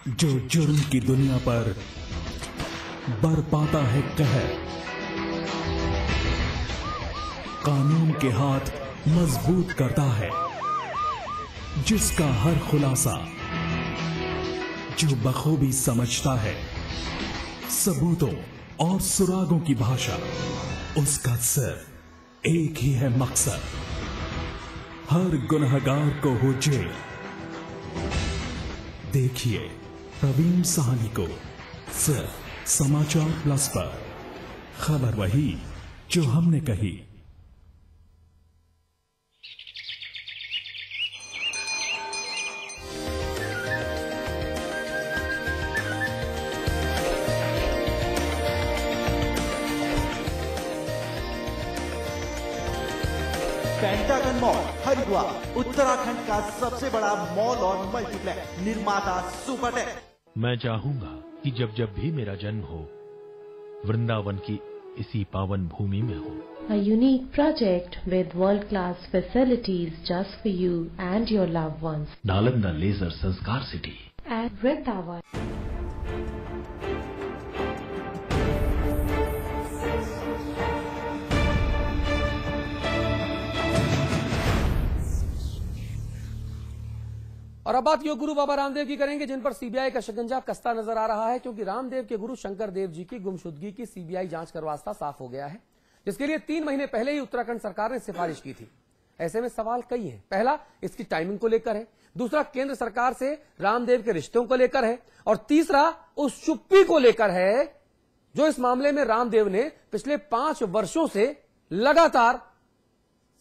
जो जुर्म की दुनिया पर बरपाता है कहर, कानून के हाथ मजबूत करता है, जिसका हर खुलासा जो बखूबी समझता है, सबूतों और सुरागों की भाषा, उसका सिर्फ एक ही है मकसद, हर गुनहगार को हो जेल। देखिए प्रवीण साहनी को सिर्फ समाचार प्लस पर। खबर वही जो हमने कही। पेंटागन मॉल हरिद्वार उत्तराखंड का सबसे बड़ा मॉल और मल्टीप्लेक्स निर्माता सुपरटेक। मैं चाहूंगा कि जब भी मेरा जन्म हो, वृंदावन की इसी पावन भूमि में हो। A unique project with world-class facilities just for you and your loved ones. Nalanda leisure Sanskar city At Vrindavan. और अब बात योग गुरु बाबा रामदेव की करेंगे, जिन पर सीबीआई का शिकंजा कसता नजर आ रहा है, क्योंकि रामदेव के गुरु शंकर देव जी की गुमशुदगी की सीबीआई जांच का रास्ता साफ हो गया है, जिसके लिए 3 महीने पहले ही उत्तराखंड सरकार ने सिफारिश की थी। ऐसे में सवाल कई हैं। पहला इसकी टाइमिंग को लेकर है, दूसरा केंद्र सरकार से रामदेव के रिश्तों को लेकर है, और तीसरा उस चुप्पी को लेकर है जो इस मामले में रामदेव ने पिछले 5 वर्षों से लगातार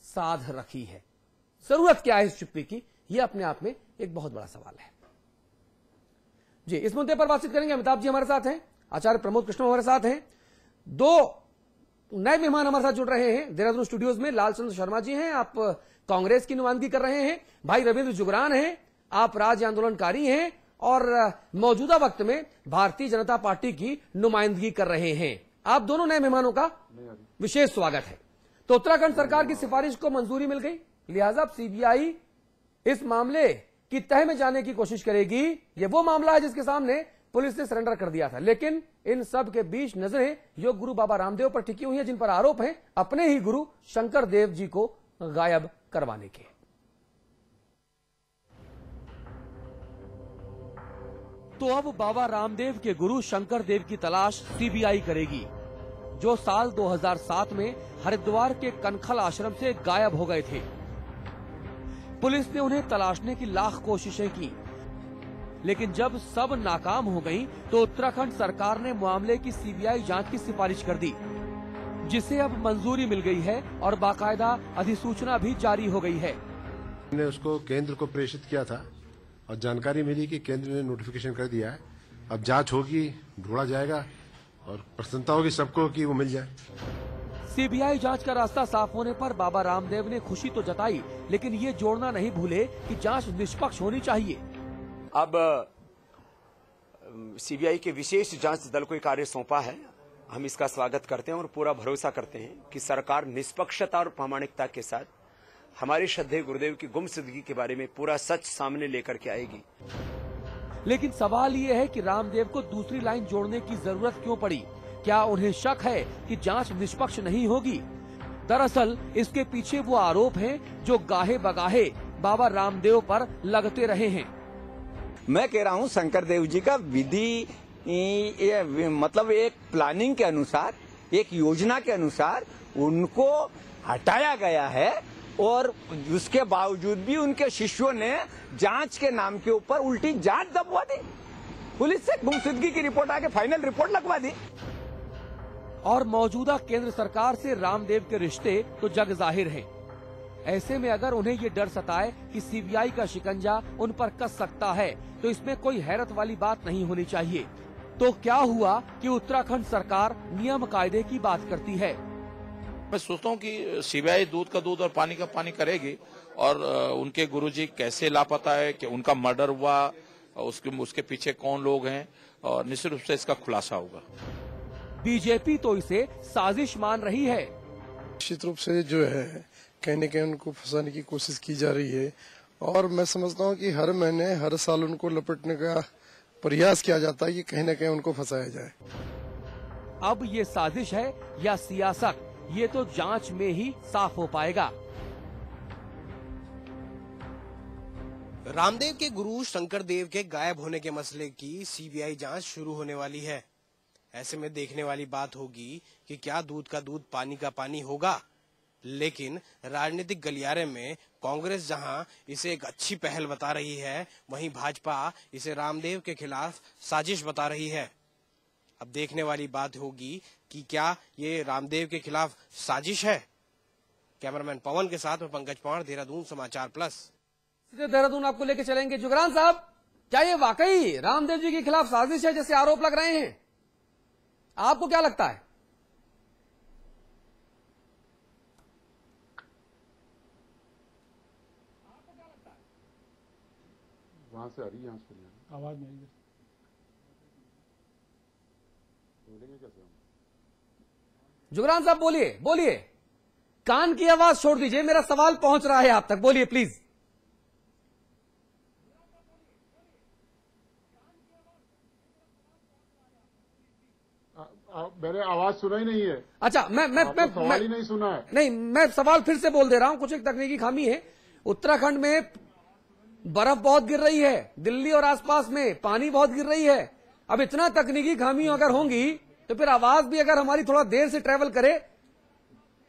साध रखी है। जरूरत क्या है इस चुप्पी की, यह अपने आप में एक बहुत बड़ा सवाल है। जी, इस मुद्दे पर बातचीत करेंगे। अमिताभ जी हमारे साथ हैं, आचार्य प्रमोद कृष्ण हमारे साथ हैं, 2 नए मेहमान हमारे साथ जुड़ रहे हैं देहरादून स्टूडियोज में। लालचंद्र शर्मा जी हैं, आप कांग्रेस की नुमाइंदगी कर रहे हैं। भाई रविंद्र जुगरान हैं, आप राज्य आंदोलनकारी हैं और मौजूदा वक्त में भारतीय जनता पार्टी की नुमाइंदगी कर रहे हैं। आप दोनों नए मेहमानों का विशेष स्वागत है। तो उत्तराखंड सरकार की सिफारिश को मंजूरी मिल गई, लिहाजा सीबीआई इस मामले की तह में जाने की कोशिश करेगी। यह वो मामला है जिसके सामने पुलिस ने सरेंडर कर दिया था, लेकिन इन सब के बीच नजरें योग गुरु बाबा रामदेव पर टिकी हुई हैं, जिन पर आरोप है अपने ही गुरु शंकर देव जी को गायब करवाने के। तो अब बाबा रामदेव के गुरु शंकर देव की तलाश सीबीआई करेगी, जो साल 2007 में हरिद्वार के कनखल आश्रम से गायब हो गए थे। पुलिस ने उन्हें तलाशने की लाख कोशिशें की, लेकिन जब सब नाकाम हो गईं, तो उत्तराखंड सरकार ने मामले की सीबीआई जांच की सिफारिश कर दी, जिसे अब मंजूरी मिल गई है और बाकायदा अधिसूचना भी जारी हो गई है। हमने उसको केंद्र को प्रेषित किया था और जानकारी मिली कि केंद्र ने नोटिफिकेशन कर दिया है। अब जांच होगी, ढूंढा जाएगा और प्रसन्नता होगी सबको कि वो मिल जाए। सीबीआई जांच का रास्ता साफ होने पर बाबा रामदेव ने खुशी तो जताई, लेकिन ये जोड़ना नहीं भूले कि जांच निष्पक्ष होनी चाहिए। अब सीबीआई के विशेष जांच दल को एक कार्य सौंपा है। हम इसका स्वागत करते हैं और पूरा भरोसा करते हैं कि सरकार निष्पक्षता और प्रामाणिकता के साथ हमारे श्रद्धेय गुरुदेव की गुमशुदगी के बारे में पूरा सच सामने लेकर के आएगी। लेकिन सवाल ये है कि रामदेव को दूसरी लाइन जोड़ने की जरूरत क्यों पड़ी? क्या उन्हें शक है कि जांच निष्पक्ष नहीं होगी? दरअसल इसके पीछे वो आरोप हैं जो गाहे बगाहे बाबा रामदेव पर लगते रहे हैं। मैं कह रहा हूं शंकर देव जी का विधि मतलब एक प्लानिंग के अनुसार, एक योजना के अनुसार उनको हटाया गया है, और उसके बावजूद भी उनके शिष्यों ने जांच के नाम के ऊपर उल्टी जांच दबवा दी। पुलिस से गुमशुदगी की रिपोर्ट आके फाइनल रिपोर्ट लगवा दी। और मौजूदा केंद्र सरकार से रामदेव के रिश्ते तो जग जाहिर हैं। ऐसे में अगर उन्हें ये डर सताए कि सीबीआई का शिकंजा उन पर कस सकता है, तो इसमें कोई हैरत वाली बात नहीं होनी चाहिए। तो क्या हुआ कि उत्तराखंड सरकार नियम कायदे की बात करती है। मैं सोचता हूँ कि सीबीआई दूध का दूध और पानी का पानी करेगी, और उनके गुरुजी कैसे लापता है, कि उनका मर्डर हुआ, उसके पीछे कौन लोग हैं, और निश्चित रूप से इसका खुलासा होगा। बीजेपी तो इसे साजिश मान रही है। निश्चित रूप से जो है कहीं न कहीं उनको फंसाने की कोशिश की जा रही है, और मैं समझता हूँ कि हर महीने हर साल उनको लपेटने का प्रयास किया जाता है कि कहीं न कहीं उनको फंसाया जाए। अब ये साजिश है या सियासत, ये तो जांच में ही साफ हो पाएगा। रामदेव के गुरु शंकर देव के गायब होने के मसले की सीबीआई जांच शुरू होने वाली है। ऐसे में देखने वाली बात होगी कि क्या दूध का दूध पानी का पानी होगा। लेकिन राजनीतिक गलियारे में कांग्रेस जहां इसे एक अच्छी पहल बता रही है, वहीं भाजपा इसे रामदेव के खिलाफ साजिश बता रही है। अब देखने वाली बात होगी कि क्या ये रामदेव के खिलाफ साजिश है। कैमरामैन पवन के साथ में पंकज पवार, देहरादून समाचार प्लस। सीधे देहरादून आपको लेके चलेंगे। जुगरान साहब, क्या ये वाकई रामदेव जी के खिलाफ साजिश है जैसे आरोप लग रहे हैं? आपको क्या लगता है? वहां से आ रही है, यहाँ से आवाज नहीं है। बोलेंगे कैसे हम? जुगरान साहब बोलिए, बोलिए, कान की आवाज छोड़ दीजिए, मेरा सवाल पहुंच रहा है आप तक, बोलिए प्लीज। मैंने आवाज सुना ही नहीं है। अच्छा, मैं सवाल ही नहीं सुना है। नहीं, मैं सवाल फिर से बोल दे रहा हूं, कुछ एक तकनीकी खामी है। उत्तराखंड में बर्फ बहुत गिर रही है, दिल्ली और आसपास में पानी बहुत गिर रही है। अब इतना तकनीकी खामी अगर होंगी तो फिर आवाज भी अगर हमारी थोड़ा देर से ट्रेवल करे,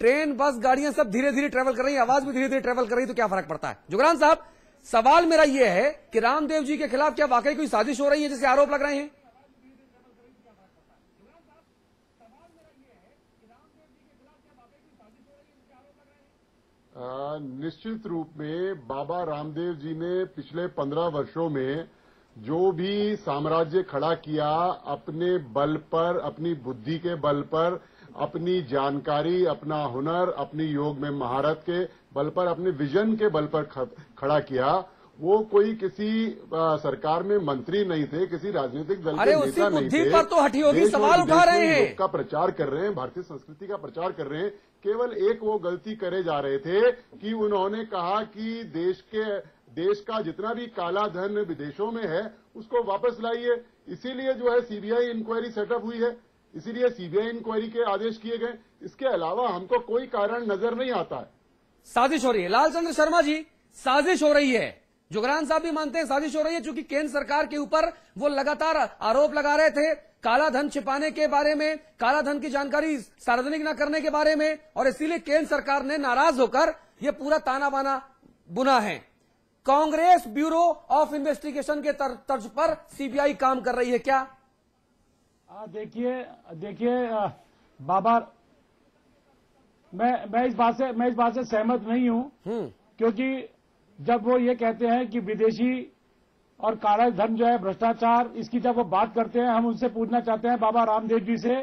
ट्रेन बस गाड़ियां सब धीरे धीरे ट्रेवल कर रही है, आवाज भी धीरे धीरे ट्रेवल कर रही है, तो क्या फर्क पड़ता है? जुगरान साहब, सवाल मेरा यह है कि रामदेव जी के खिलाफ क्या वाकई कोई साजिश हो रही है जैसे आरोप लग रहे हैं? निश्चित रूप में बाबा रामदेव जी ने पिछले 15 वर्षों में जो भी साम्राज्य खड़ा किया, अपने बल पर, अपनी बुद्धि के बल पर, अपनी जानकारी, अपना हुनर, अपनी योग में महारत के बल पर, अपने विजन के बल पर खड़ा किया। वो कोई किसी सरकार में मंत्री नहीं थे, किसी राजनीतिक दल के नेता नहीं थे। पर तो हठयोगी सवाल उठा रहे हैं, का प्रचार कर रहे हैं, भारतीय संस्कृति का प्रचार कर रहे हैं। केवल एक वो गलती करे जा रहे थे कि उन्होंने कहा कि देश का जितना भी काला धन विदेशों में है उसको वापस लाइए। इसीलिए जो है सीबीआई इंक्वायरी सेटअप हुई है, इसीलिए सीबीआई इंक्वायरी के आदेश किए गए। इसके अलावा हमको कोई कारण नजर नहीं आता है। साजिश हो रही है। लालचंद्र शर्मा जी, साजिश हो रही है। जुगरान साहब भी मानते हैं साजिश हो रही है, क्योंकि केंद्र सरकार के ऊपर वो लगातार आरोप लगा रहे थे काला धन छिपाने के बारे में, काला धन की जानकारी सार्वजनिक न करने के बारे में, और इसीलिए केंद्र सरकार ने नाराज होकर ये पूरा ताना बाना बुना है। कांग्रेस ब्यूरो ऑफ इन्वेस्टिगेशन के तर्ज पर सीबीआई काम कर रही है क्या? देखिए बाबा, मैं इस बात से सहमत नहीं हूं, क्योंकि जब वो ये कहते हैं कि विदेशी और काला धन जो है भ्रष्टाचार, इसकी जब वो बात करते हैं, हम उनसे पूछना चाहते हैं बाबा रामदेव जी से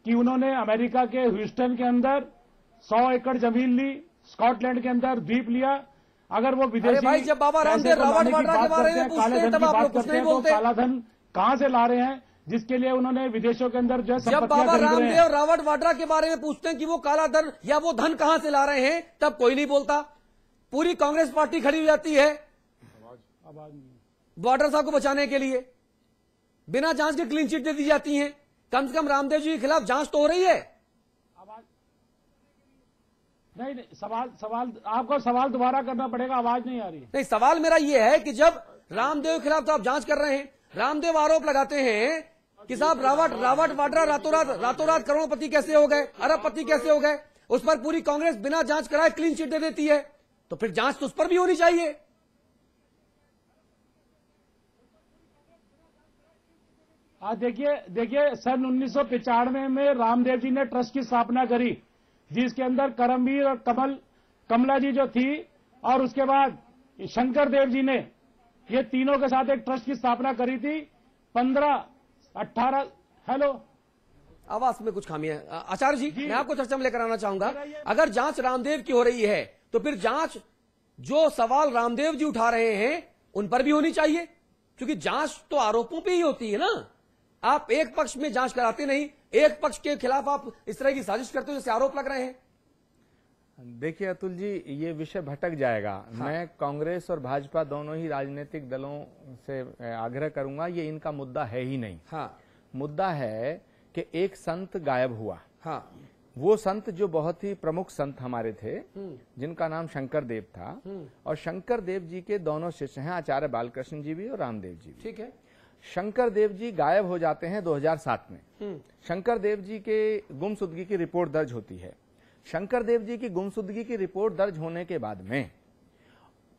कि उन्होंने अमेरिका के ह्यूस्टन के अंदर 100 एकड़ जमीन ली, स्कॉटलैंड के अंदर द्वीप लिया। अगर वो विदेशी भाई, जब बाबा रामदेव रावत वाड्रा के बारे में पूछते हैं तब आप लोग कुछ नहीं बोलते। काला धन कहां से ला रहे हैं जिसके लिए उन्होंने विदेशों के अंदर जो है जब बाबा रामदेव रावत वाड्रा के बारे में पूछते हैं कि वो काला धन या वो धन कहां से ला रहे हैं, तब कोई नहीं बोलता। पूरी कांग्रेस पार्टी खड़ी हो जाती है बॉर्डर साहब को बचाने के लिए, बिना जांच के क्लीन चिट दे दी जाती है। कम से कम रामदेव जी के खिलाफ जांच तो हो रही है। नहीं, सवाल आपको सवाल दोबारा करना पड़ेगा, आवाज नहीं आ रही। नहीं, सवाल मेरा ये है कि जब रामदेव के खिलाफ तो आप जांच कर रहे हैं, रामदेव आरोप लगाते हैं कि साहब रावत वाड्रा रातों रात करोड़पति कैसे हो गए, अरबपति कैसे हो गए, उस पर पूरी कांग्रेस बिना जांच कराए क्लीन चिट दे देती है। तो फिर जांच तो उस पर भी होनी चाहिए। देखिए सन 1995 में रामदेव जी ने ट्रस्ट की स्थापना करी, जिसके अंदर करमवीर और कमला जी जो थी, और उसके बाद शंकर देव जी ने, ये तीनों के साथ एक ट्रस्ट की स्थापना करी थी। 15-18 हेलो, आवाज में कुछ खामी है। आचार्य जी, मैं आपको चर्चा में लेकर आना चाहूंगा। अगर जांच रामदेव की हो रही है तो फिर जांच जो सवाल रामदेव जी उठा रहे हैं उन पर भी होनी चाहिए, क्योंकि जांच तो आरोपों पे ही होती है ना। आप एक पक्ष में जांच कराते नहीं, एक पक्ष के खिलाफ आप इस तरह की साजिश करते हो जैसे आरोप लग रहे हैं। देखिए अतुल जी, ये विषय भटक जाएगा। मैं कांग्रेस और भाजपा दोनों ही राजनीतिक दलों से आग्रह करूंगा, ये इनका मुद्दा है ही नहीं। मुद्दा है कि एक संत गायब हुआ। वो संत जो बहुत ही प्रमुख संत हमारे थे, जिनका नाम शंकर देव था, और शंकर देव जी के दोनों शिष्य हैं, आचार्य बालकृष्ण जी भी और रामदेव जी भी। ठीक है। शंकर देव जी गायब हो जाते हैं 2007 में। शंकर देव जी के गुमशुदगी की रिपोर्ट दर्ज होती है। शंकर देव जी की गुमशुदगी की रिपोर्ट दर्ज होने के बाद में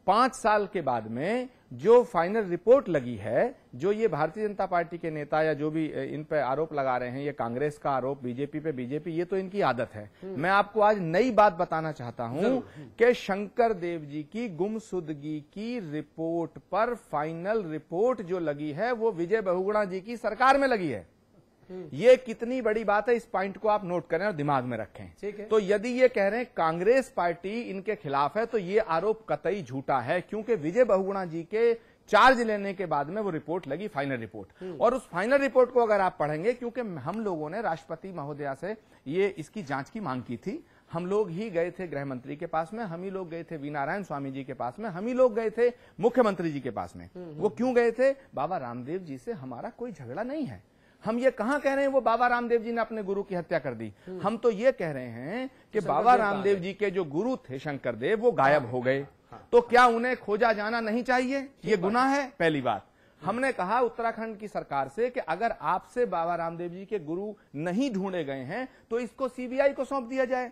5 साल के बाद में जो फाइनल रिपोर्ट लगी है, जो ये भारतीय जनता पार्टी के नेता या जो भी इन पे आरोप लगा रहे हैं, ये कांग्रेस का आरोप बीजेपी पे, बीजेपी, ये तो इनकी आदत है। मैं आपको आज नई बात बताना चाहता हूं कि शंकर देव जी की गुमशुदगी की रिपोर्ट पर फाइनल रिपोर्ट जो लगी है वो विजय बहुगुणा जी की सरकार में लगी है। ये कितनी बड़ी बात है, इस पॉइंट को आप नोट करें और दिमाग में रखें। ठीक है। तो यदि ये कह रहे हैं कांग्रेस पार्टी इनके खिलाफ है, तो ये आरोप कतई झूठा है, क्योंकि विजय बहुगुणा जी के चार्ज लेने के बाद में वो रिपोर्ट लगी, फाइनल रिपोर्ट। और उस फाइनल रिपोर्ट को अगर आप पढ़ेंगे, क्योंकि हम लोगों ने राष्ट्रपति महोदया से ये इसकी जांच की मांग की थी, हम लोग ही गए थे गृह मंत्री के पास में, हम ही लोग गए थे वी नारायण स्वामी जी के पास में, हम ही लोग गए थे मुख्यमंत्री जी के पास में। वो क्यों गए थे? बाबा रामदेव जी से हमारा कोई झगड़ा नहीं है। हम ये कहां कह रहे हैं वो बाबा रामदेव जी ने अपने गुरु की हत्या कर दी। हम तो ये कह रहे हैं कि बाबा रामदेव जी के जो गुरु थे शंकर देव, वो गायब हो गए। तो क्या उन्हें खोजा जाना नहीं चाहिए? ये गुनाह है? पहली बात। हमने कहा उत्तराखंड की सरकार से कि अगर आपसे बाबा रामदेव जी के गुरु नहीं ढूंढे गए हैं तो इसको सीबीआई को सौंप दिया जाए।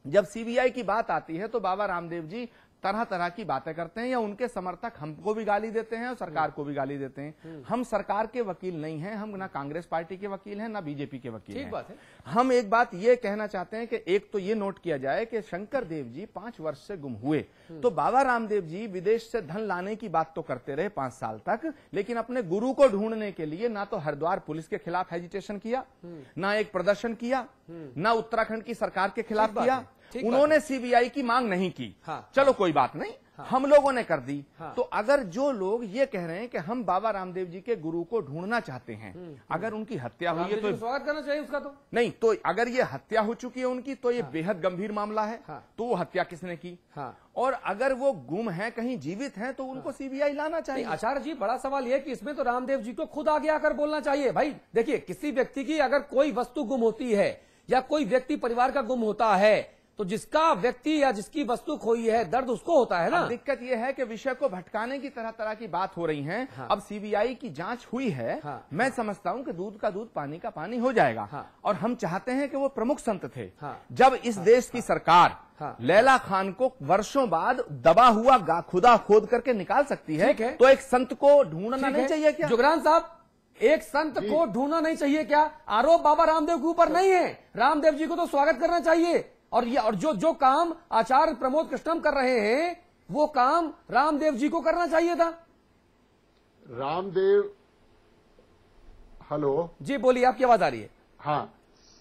जब सीबीआई की बात आती है तो बाबा रामदेव जी तरह तरह की बातें करते हैं, या उनके समर्थक हमको भी गाली देते हैं और सरकार को भी गाली देते हैं। हम सरकार के वकील नहीं हैं, हम ना कांग्रेस पार्टी के वकील हैं ना बीजेपी के वकील हैं। ठीक बात है। हम एक बात ये कहना चाहते हैं कि एक तो ये नोट किया जाए कि शंकर देव जी 5 वर्ष से गुम हुए, तो बाबा रामदेव जी विदेश से धन लाने की बात तो करते रहे 5 साल तक, लेकिन अपने गुरु को ढूंढने के लिए ना तो हरिद्वार पुलिस के खिलाफ हेजिटेशन किया, ना एक प्रदर्शन किया, ना उत्तराखंड की सरकार के खिलाफ किया। उन्होंने सीबीआई की मांग नहीं की। चलो कोई बात नहीं, हम लोगों ने कर दी। तो अगर जो लोग ये कह रहे हैं कि हम बाबा रामदेव जी के गुरु को ढूंढना चाहते हैं, अगर उनकी हत्या हुई है तो स्वागत करना चाहिए उसका। तो नहीं, तो अगर ये हत्या हो चुकी है उनकी, तो ये बेहद गंभीर मामला है। तो वो हत्या किसने की? और अगर वो गुम है, कहीं जीवित हैं, तो उनको सीबीआई लाना चाहिए। आचार्य जी, बड़ा सवाल यह कि इसमें तो रामदेव जी को खुद आगे आकर बोलना चाहिए। भाई देखिए, किसी व्यक्ति की अगर कोई वस्तु गुम होती है या कोई व्यक्ति परिवार का गुम होता है, तो जिसका व्यक्ति या जिसकी वस्तु खोई है, दर्द उसको होता है ना। दिक्कत यह है कि विषय को भटकाने की तरह तरह की बात हो रही है। अब सीबीआई की जांच हुई है। मैं समझता हूं कि दूध का दूध पानी का पानी हो जाएगा। और हम चाहते हैं कि वो प्रमुख संत थे। जब इस देश की सरकार लैला खान को वर्षों बाद दबा हुआ खुदा खोद करके निकाल सकती है, तो एक संत को ढूंढना नहीं चाहिए क्या? जुगरान साहब, एक संत को ढूंढना नहीं चाहिए क्या? आरोप बाबा रामदेव के ऊपर नहीं है। रामदेव जी को तो स्वागत करना चाहिए। और जो काम आचार्य प्रमोद कृष्णम कर रहे हैं, वो काम रामदेव जी को करना चाहिए था। रामदेव, हेलो जी बोलिए, आपकी आवाज आ रही है। हाँ,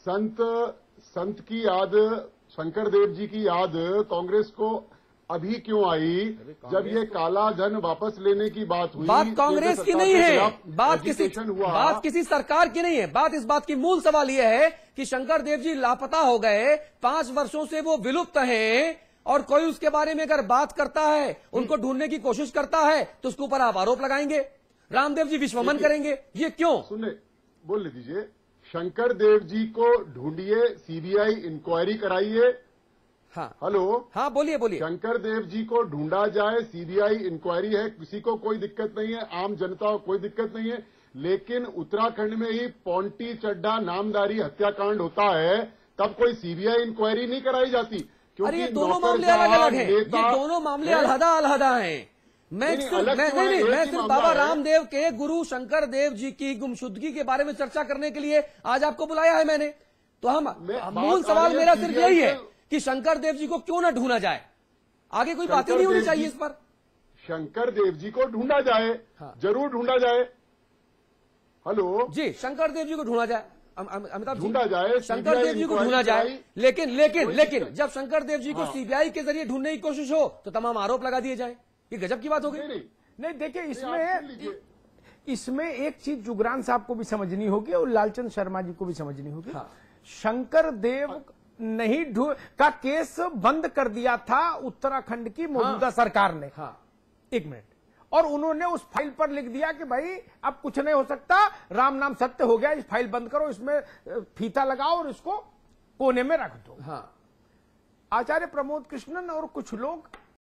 संत की याद, शंकर देव जी की याद कांग्रेस को अभी क्यों आई, जब ये काला धन वापस लेने की बात हुई? बात कांग्रेस की नहीं है, बात किसी सरकार की नहीं है। बात इस बात की मूल सवाल यह है कि शंकर देव जी लापता हो गए, 5 वर्षों से वो विलुप्त हैं, और कोई उसके बारे में अगर बात करता है, उनको ढूंढने की कोशिश करता है, तो उसके ऊपर आप आरोप लगाएंगे, रामदेव जी विश्वमन करेंगे। ये क्यों? सुने, बोलने दीजिए। शंकर देव जी को ढूंढिए, सीबीआई इंक्वायरी कराइए। हाँ हेलो, हाँ बोलिए बोलिए। शंकर देव जी को ढूंढा जाए, सीबीआई इंक्वायरी है, किसी को कोई दिक्कत नहीं है, आम जनता को कोई दिक्कत नहीं है। लेकिन उत्तराखंड में ही पौंटी चड्ढा नामदारी हत्याकांड होता है, तब कोई सीबीआई इंक्वायरी नहीं कराई जाती? अरे ये दोनों मामले अलग अलग हैं, ये दोनों मामले अलहदा हैं। मैं सिर्फ बाबा रामदेव के गुरु शंकर देव जी की गुमशुदगी के बारे में चर्चा करने के लिए आज आपको बुलाया है मैंने। तो हम मूल सवाल मेरा सिर्फ यही है कि शंकर देव जी को क्यों ना ढूंढा जाए, आगे कोई बात ही नहीं होनी चाहिए इस पर। शंकर देव जी को ढूंढा जाए, जरूर ढूंढा जाए। हेलो जी, शंकर देव जी को ढूंढा जाए, अमिताभ ढूंढा जाए, शंकर देव जी को ढूंढा जाए। लेकिन जब शंकर देव जी को सीबीआई के जरिए ढूंढने की कोशिश हो, तो तमाम आरोप लगा दिए जाए। ये गजब की बात हो गई। नहीं देखिए, इसमें एक चीज जुगरान साहब को भी समझनी होगी और लालचंद शर्मा जी को भी समझनी होगी। शंकर देव नहीं का केस बंद कर दिया था उत्तराखंड की मौजूदा सरकार ने। एक मिनट, और उन्होंने उस फाइल पर लिख दिया कि भाई अब कुछ नहीं हो सकता, राम नाम सत्य हो गया, इस फाइल बंद करो, इसमें फीता लगाओ और इसको कोने में रख दो। आचार्य प्रमोद कृष्णन और कुछ लोग